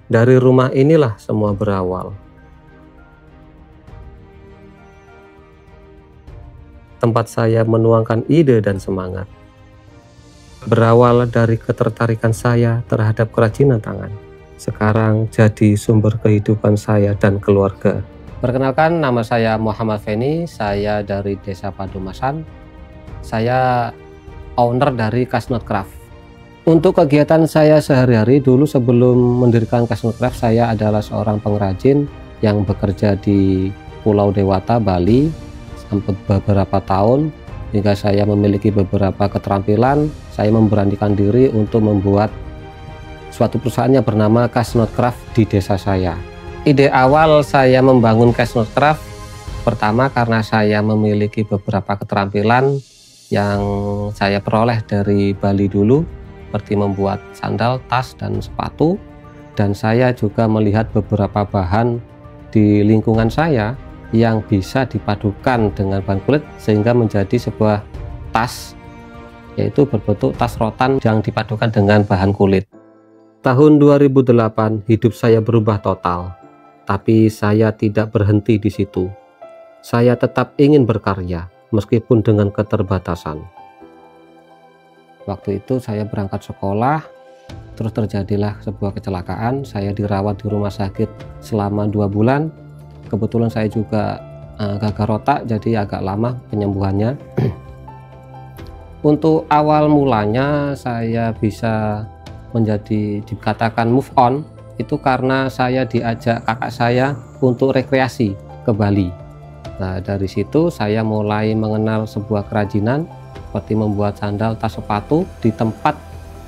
Dari rumah inilah semua berawal. Tempat saya menuangkan ide dan semangat. Berawal dari ketertarikan saya terhadap kerajinan tangan. Sekarang jadi sumber kehidupan saya dan keluarga. Perkenalkan, nama saya Muhammad Feni, saya dari Desa Padumasan. Saya owner dari Kasnot Craft. Untuk kegiatan saya sehari-hari, dulu sebelum mendirikan Kasnot Craft, saya adalah seorang pengrajin yang bekerja di Pulau Dewata, Bali, sampai beberapa tahun, hingga saya memiliki beberapa keterampilan. Saya memberanikan diri untuk membuat suatu perusahaan yang bernama Kasnot Craft di desa saya. Ide awal saya membangun Kasnot Craft pertama karena saya memiliki beberapa keterampilan yang saya peroleh dari Bali dulu, seperti membuat sandal, tas, dan sepatu. Dan saya juga melihat beberapa bahan di lingkungan saya yang bisa dipadukan dengan bahan kulit sehingga menjadi sebuah tas, yaitu berbentuk tas rotan yang dipadukan dengan bahan kulit. Tahun 2008 hidup saya berubah total, tapi saya tidak berhenti di situ. Saya tetap ingin berkarya meskipun dengan keterbatasan. Waktu itu saya berangkat sekolah, terus terjadilah sebuah kecelakaan. Saya dirawat di rumah sakit selama 2 bulan. Kebetulan saya juga gagal otak, jadi agak lama penyembuhannya. Untuk awal mulanya saya bisa menjadi dikatakan move on, itu karena saya diajak kakak saya untuk rekreasi ke Bali. Nah, dari situ saya mulai mengenal sebuah kerajinan seperti membuat sandal, tas, sepatu di tempat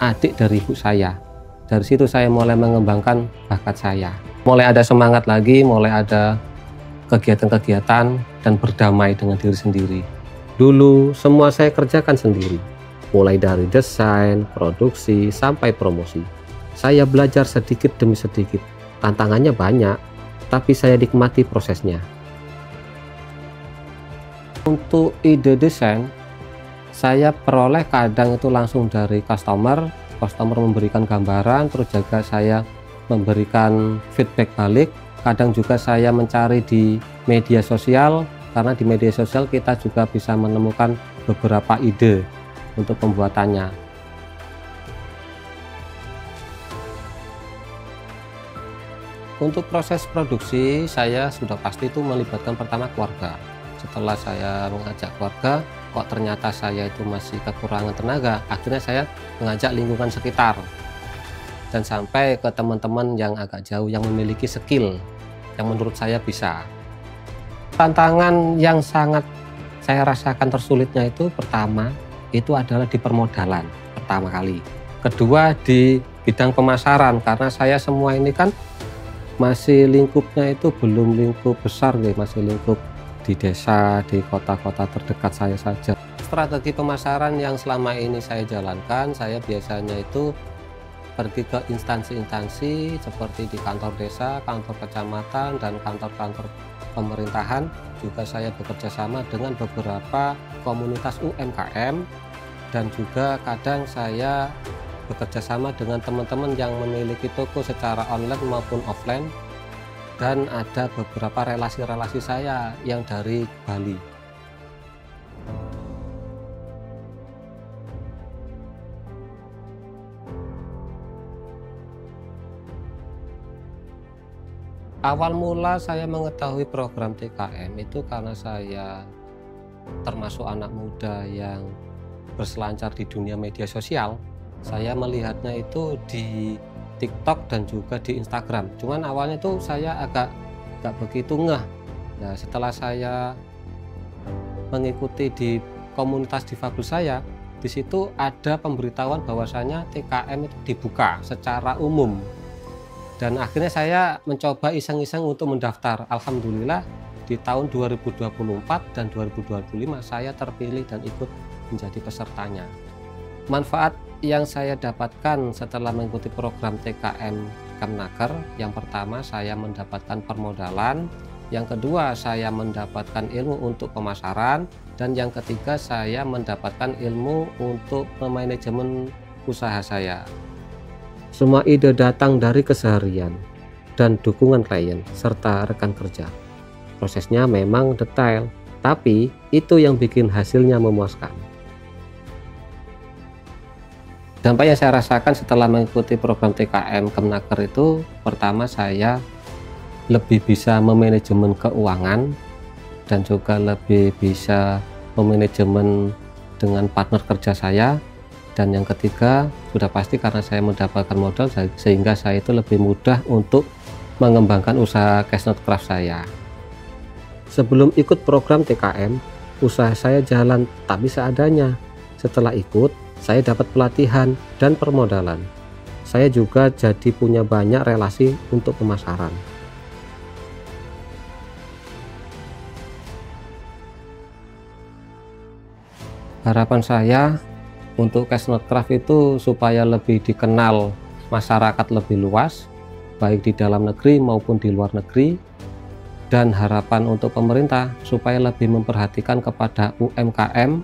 adik dari ibu saya. Dari situ saya mulai mengembangkan bakat saya. Mulai ada semangat lagi, mulai ada kegiatan-kegiatan dan berdamai dengan diri sendiri. Dulu semua saya kerjakan sendiri, mulai dari desain, produksi, sampai promosi. Saya belajar sedikit demi sedikit. Tantangannya banyak, tapi saya nikmati prosesnya. Untuk ide desain, saya peroleh kadang itu langsung dari customer memberikan gambaran, terus juga saya memberikan feedback balik. Kadang juga saya mencari di media sosial, karena di media sosial kita juga bisa menemukan beberapa ide untuk pembuatannya. Untuk proses produksi, saya sudah pasti itu melibatkan pertama keluarga. Setelah saya mengajak keluarga, kok ternyata saya itu masih kekurangan tenaga, akhirnya saya mengajak lingkungan sekitar dan sampai ke teman-teman yang agak jauh yang memiliki skill yang menurut saya bisa. Tantangan yang sangat saya rasakan tersulitnya itu pertama itu adalah di permodalan pertama kali. Kedua di bidang pemasaran, karena saya semua ini kan masih lingkupnya itu belum lingkup besar, masih lingkup di desa, di kota-kota terdekat saya saja. Strategi pemasaran yang selama ini saya jalankan, saya biasanya itu pergi ke instansi-instansi seperti di kantor desa, kantor kecamatan, dan kantor-kantor pemerintahan. Juga saya bekerja sama dengan beberapa komunitas UMKM, dan juga kadang saya bekerja sama dengan teman-teman yang memiliki toko secara online maupun offline. Dan ada beberapa relasi-relasi saya yang dari Bali. Awal mula saya mengetahui program TKM itu karena saya termasuk anak muda yang berselancar di dunia media sosial. Saya melihatnya itu di TikTok dan juga di Instagram. Cuman awalnya tuh saya agak begitu ngeh. Nah, setelah saya mengikuti di komunitas difabel saya, di situ ada pemberitahuan bahwasanya TKM itu dibuka secara umum. Dan akhirnya saya mencoba iseng-iseng untuk mendaftar. Alhamdulillah di tahun 2024 dan 2025 saya terpilih dan ikut menjadi pesertanya. Manfaat yang saya dapatkan setelah mengikuti program TKM Kemnaker, yang pertama saya mendapatkan permodalan, yang kedua saya mendapatkan ilmu untuk pemasaran, dan yang ketiga saya mendapatkan ilmu untuk manajemen usaha saya. Semua ide datang dari keseharian dan dukungan klien serta rekan kerja. Prosesnya memang detail, tapi itu yang bikin hasilnya memuaskan. Dampak yang saya rasakan setelah mengikuti program TKM Kemnaker itu, pertama saya lebih bisa memanajemen keuangan dan juga lebih bisa memanajemen dengan partner kerja saya. Dan yang ketiga, sudah pasti karena saya mendapatkan modal sehingga saya itu lebih mudah untuk mengembangkan usaha Cashnote Craft saya. Sebelum ikut program TKM, usaha saya jalan tapi seadanya. Setelah ikut, saya dapat pelatihan dan permodalan. Saya juga jadi punya banyak relasi untuk pemasaran. Harapan saya untuk Cashnote Craft itu supaya lebih dikenal masyarakat lebih luas, baik di dalam negeri maupun di luar negeri. Dan harapan untuk pemerintah supaya lebih memperhatikan kepada UMKM,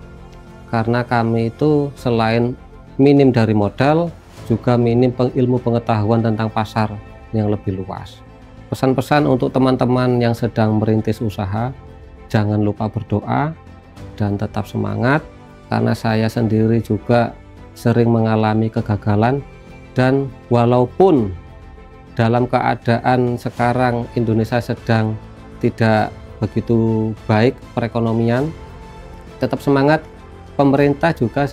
karena kami itu selain minim dari modal, juga minim ilmu pengetahuan tentang pasar yang lebih luas. Pesan-pesan untuk teman-teman yang sedang merintis usaha, jangan lupa berdoa dan tetap semangat, karena saya sendiri juga sering mengalami kegagalan. Dan walaupun dalam keadaan sekarang Indonesia sedang tidak begitu baik perekonomian, tetap semangat. Pemerintah juga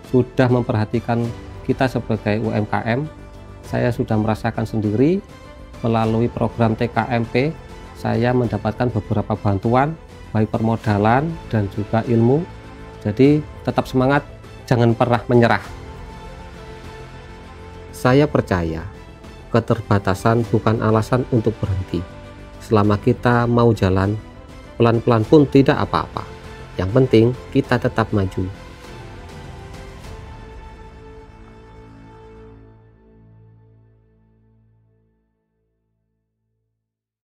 sudah memperhatikan kita sebagai UMKM. Saya sudah merasakan sendiri melalui program TKMP, saya mendapatkan beberapa bantuan baik permodalan dan juga ilmu. Jadi tetap semangat, jangan pernah menyerah. Saya percaya keterbatasan bukan alasan untuk berhenti. Selama kita mau jalan, pelan-pelan pun tidak apa-apa. Yang penting kita tetap maju.